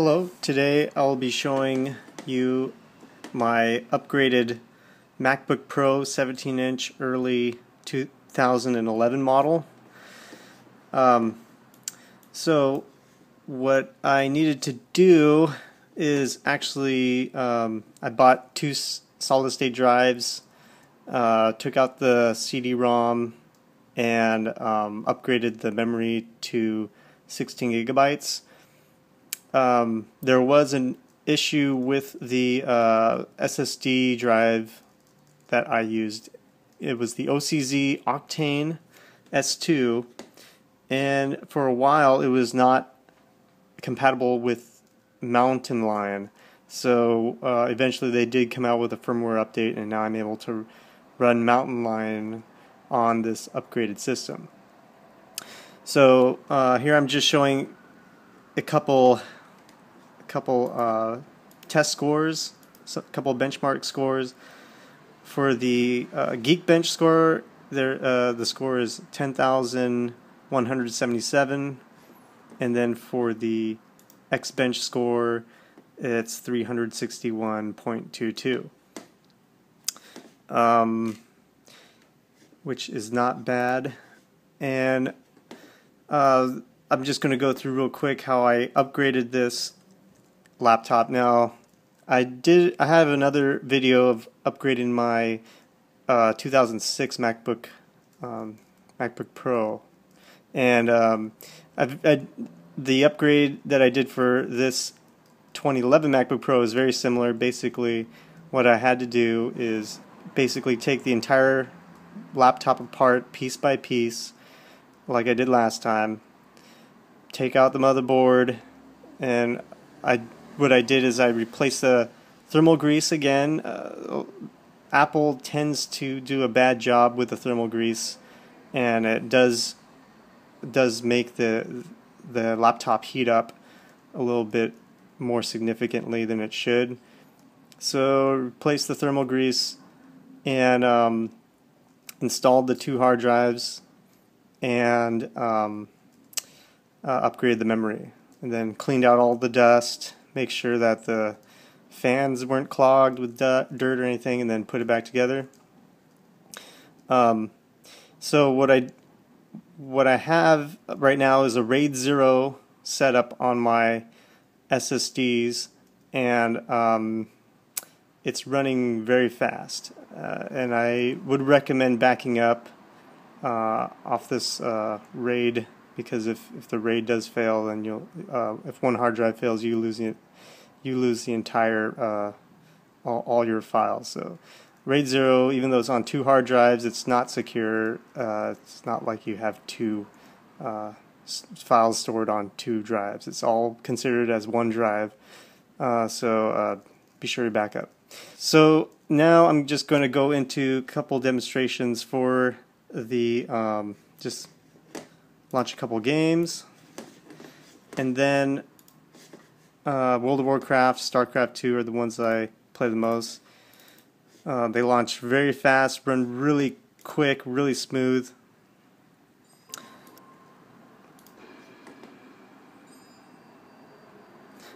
Hello, today I'll be showing you my upgraded MacBook Pro 17-inch early 2011 model. So what I needed to do is actually I bought two solid-state drives, took out the CD-ROM and upgraded the memory to 16 gigabytes. There was an issue with the SSD drive that I used. It was the OCZ Octane S2, and for a while it was not compatible with Mountain Lion. So eventually they did come out with a firmware update, and now I'm able to run Mountain Lion on this upgraded system. So here I'm just showing a couple test scores, a couple benchmark scores. For the Geekbench score, the score is 10,177, and then for the Xbench score, it's 361.22, which is not bad. And I'm just going to go through real quick how I upgraded this laptop. Now, I have another video of upgrading my 2006 MacBook Pro, and the upgrade that I did for this 2011 MacBook Pro is very similar. Basically, what I had to do is basically take the entire laptop apart piece by piece, like I did last time. Take out the motherboard, and what I did is I replaced the thermal grease again. Apple tends to do a bad job with the thermal grease, and it does make the laptop heat up a little bit more significantly than it should. So replace the thermal grease and installed the two hard drives and upgraded the memory, and then cleaned out all the dust. Make sure that the fans weren't clogged with dirt or anything, and then put it back together. So what I have right now is a RAID 0 setup on my SSDs, and it's running very fast. And I would recommend backing up off this RAID, because if the RAID does fail, then if one hard drive fails, you lose the entire all your files. So RAID 0, even though it's on two hard drives, it's not secure. It's not like you have two files stored on two drives. It's all considered as one drive. So be sure to back up. So now I'm just going to go into a couple demonstrations for the just launch a couple games, and then World of Warcraft, StarCraft 2 are the ones that I play the most. They launch very fast, run really quick, really smooth.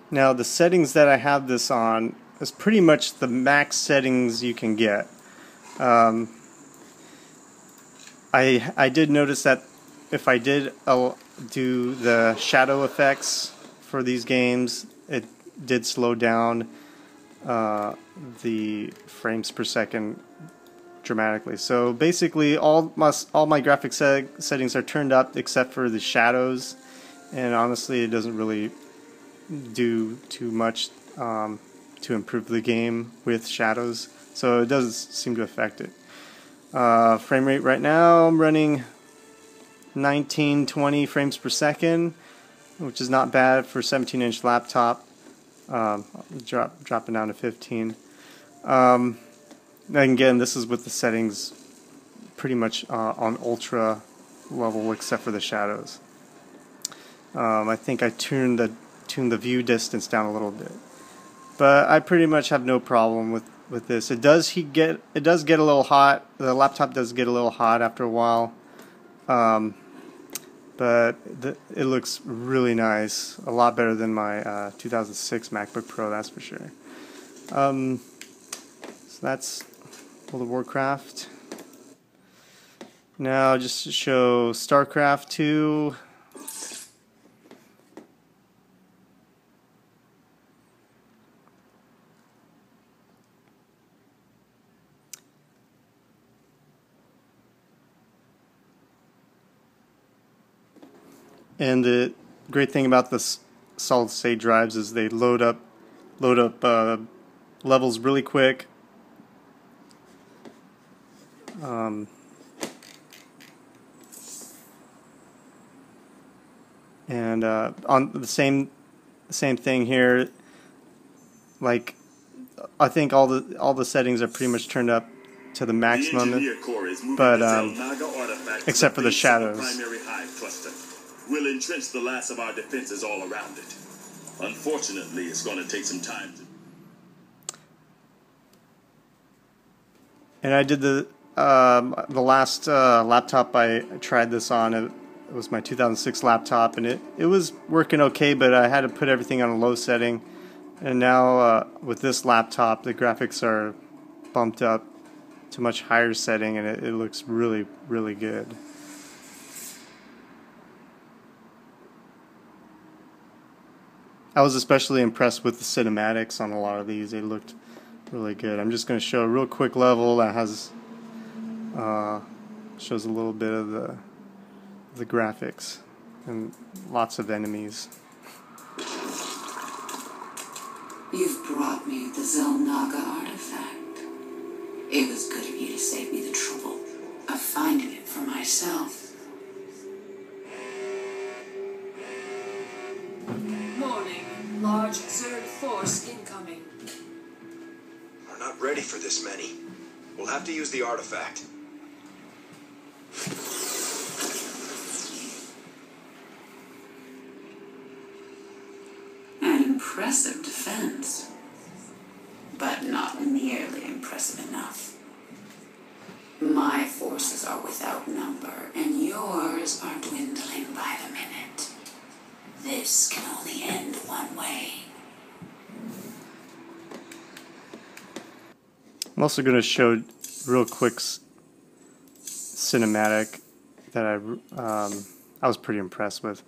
Now the settings that I have this on is pretty much the max settings you can get. I did notice that if I did do the shadow effects for these games, it did slow down the frames per second dramatically. So basically all my graphic settings are turned up except for the shadows, and honestly it doesn't really do too much to improve the game with shadows, so it doesn't seem to affect it. Frame rate right now, I'm running 1920 frames per second, which is not bad for a 17-inch laptop. Dropping down to 15. And again, this is with the settings pretty much on ultra level, except for the shadows. I think I tuned the view distance down a little bit, but I pretty much have no problem with this. It does get a little hot. The laptop does get a little hot after a while. but it looks really nice, a lot better than my 2006 MacBook Pro, that's for sure. So that's World of Warcraft. Now just to show StarCraft 2. And the great thing about the solid state drives is they load up levels really quick. And on the same thing here, like I think all the settings are pretty much turned up to the maximum, but except for the shadows. We'll entrench the last of our defenses all around it. Unfortunately, it's going to take some time. And I did the last laptop I tried this on. It was my 2006 laptop, and it was working okay, but I had to put everything on a low setting. And now with this laptop, the graphics are bumped up to much higher setting, and it looks really, really good. I was especially impressed with the cinematics on a lot of these. They looked really good. I'm just going to show a real quick level that has shows a little bit of the graphics and lots of enemies. You've brought me the Zelnaga artifact. It was good of you to save me the trouble of finding it for myself. Large Zerg force incoming. We're not ready for this many. We'll have to use the artifact. An impressive defense, but not nearly impressive enough. My forces are without number, and yours are dwindling by the minute. This can only end one way. I'm also going to show real quick cinematic that I was pretty impressed with.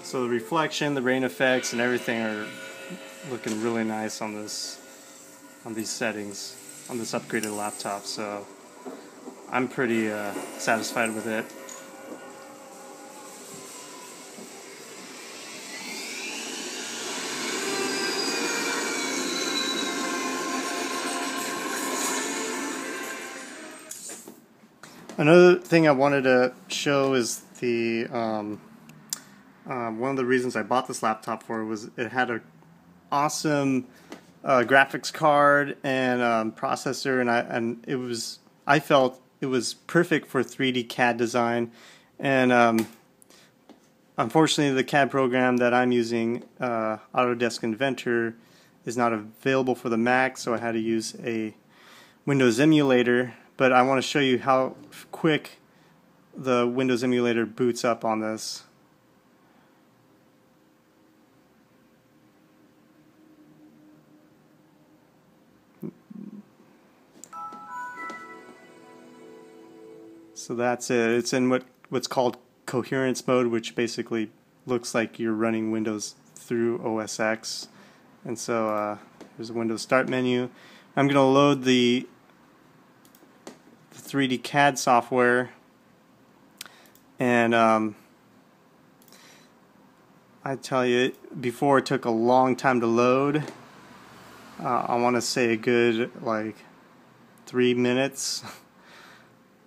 So the reflection, the rain effects, and everything are looking really nice on these settings, on this upgraded laptop. So I'm pretty satisfied with it. Another thing I wanted to show is the one of the reasons I bought this laptop for was it had an awesome graphics card and processor, and I felt it was perfect for 3D CAD design. And unfortunately, the CAD program that I'm using, Autodesk Inventor, is not available for the Mac, so I had to use a Windows emulator. But I want to show you how quick the Windows emulator boots up on this. So that's it. It's in what's called coherence mode, which basically looks like you're running Windows through OS X. And so here's a Windows Start menu. I'm going to load the 3D CAD software, and I tell you, before it took a long time to load. I want to say a good like 3 minutes,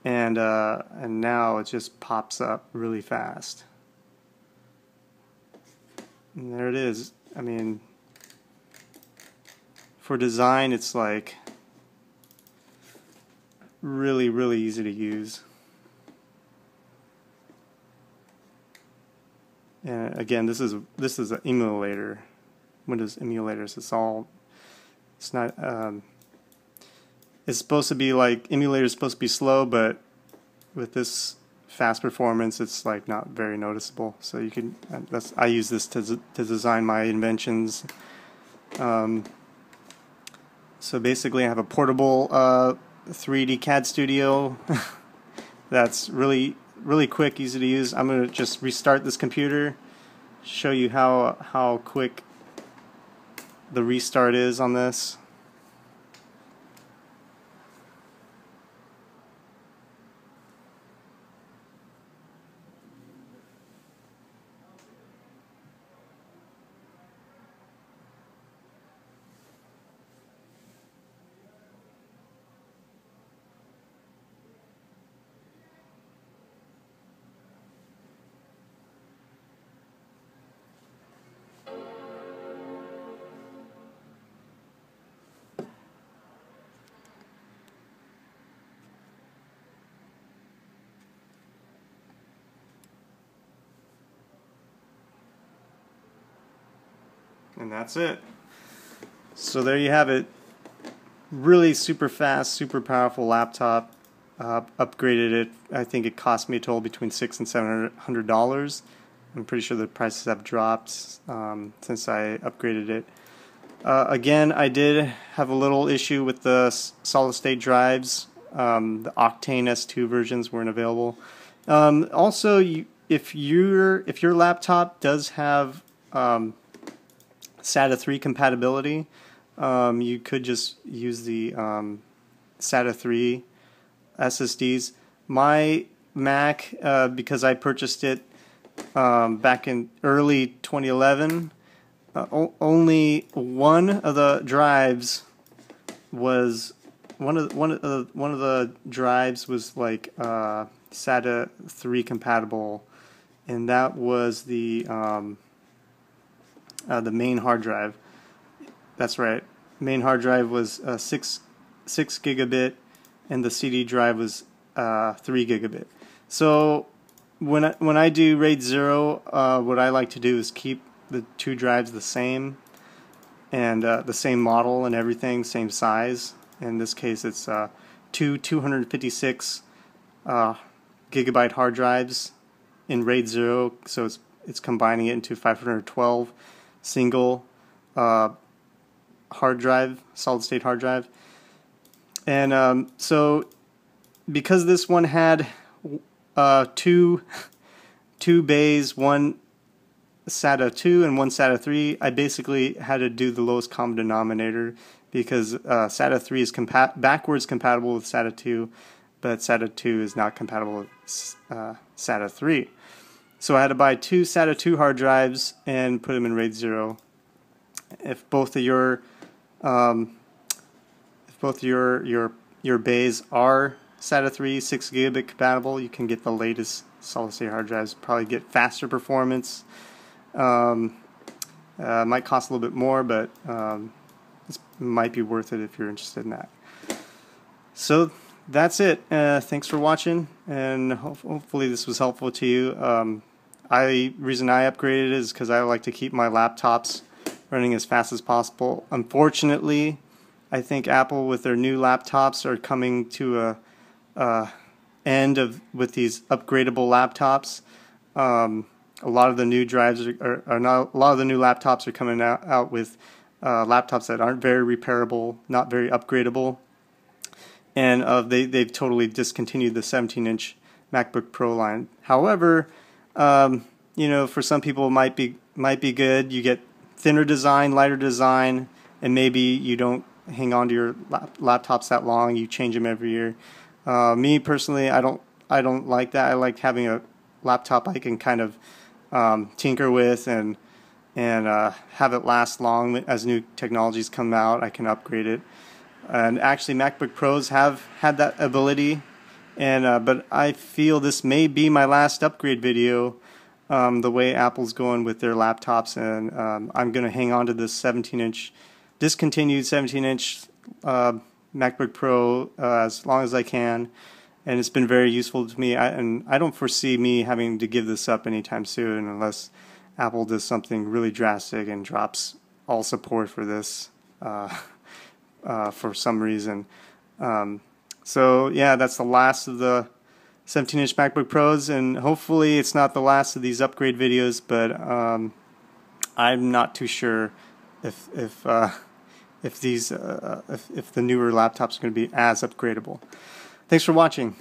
and now it just pops up really fast. And there it is. I mean, for design, it's like really, really easy to use. And again, this is an emulator, Windows emulators. It's not. It's supposed to be like emulator's supposed to be slow, but with this fast performance, it's like not very noticeable. So you can. I use this to design my inventions. So basically, I have a portable 3D CAD studio that's really quick, easy to use. I'm going to just restart this computer, show you how quick the restart is on this. And that's it. So there you have it. Really super fast, super powerful laptop. Upgraded it. I think it cost me a total between $600 and $700. I'm pretty sure the prices have dropped since I upgraded it. Again, I did have a little issue with the solid state drives. The Octane S2 versions weren't available. Also, if your laptop does have SATA 3 compatibility, you could just use the SATA 3 SSDs. My Mac, because I purchased it back in early 2011, only one of the drives was one of the drives was like SATA 3 compatible, and that was the main hard drive. That's right. Main hard drive was 6 gigabit, and the CD drive was 3 gigabit. So when I do RAID 0, what I like to do is keep the two drives the same, and the same model and everything, same size. In this case, it's two 256 gigabyte hard drives in RAID 0. So it's combining it into 512 single hard drive, solid state hard drive. And so because this one had two bays, one SATA 2 and one SATA 3, I basically had to do the lowest common denominator, because SATA 3 is backwards compatible with SATA 2, but SATA 2 is not compatible with SATA 3. So I had to buy two SATA 2 hard drives and put them in RAID 0. If both of your bays are SATA 3 6 gigabit compatible, you can get the latest solid state hard drives. Probably get faster performance. Might cost a little bit more, but it might be worth it if you're interested in that. So that's it. Thanks for watching, and hopefully this was helpful to you. Reason I upgraded is because I like to keep my laptops running as fast as possible. Unfortunately, I think Apple with their new laptops are coming to a end with these upgradable laptops. A lot of the new drives a lot of the new laptops are coming out with laptops that aren't very repairable, not very upgradable, and they've totally discontinued the 17-inch MacBook Pro line. However, for some people it might be good. You get thinner design, lighter design, and maybe you don't hang on to your laptops that long. You change them every year. Me personally, I don't like that. I like having a laptop I can kind of tinker with and have it last long. As new technologies come out, I can upgrade it. And actually MacBook Pros have had that ability, and but I feel this may be my last upgrade video, the way Apple's going with their laptops, and I'm going to hang on to this 17-inch, discontinued 17-inch MacBook Pro as long as I can, and it's been very useful to me. And I don't foresee me having to give this up anytime soon unless Apple does something really drastic and drops all support for this for some reason. So yeah, that's the last of the 17-inch MacBook Pros, and hopefully it's not the last of these upgrade videos, but I'm not too sure if the newer laptops are going to be as upgradable. Thanks for watching.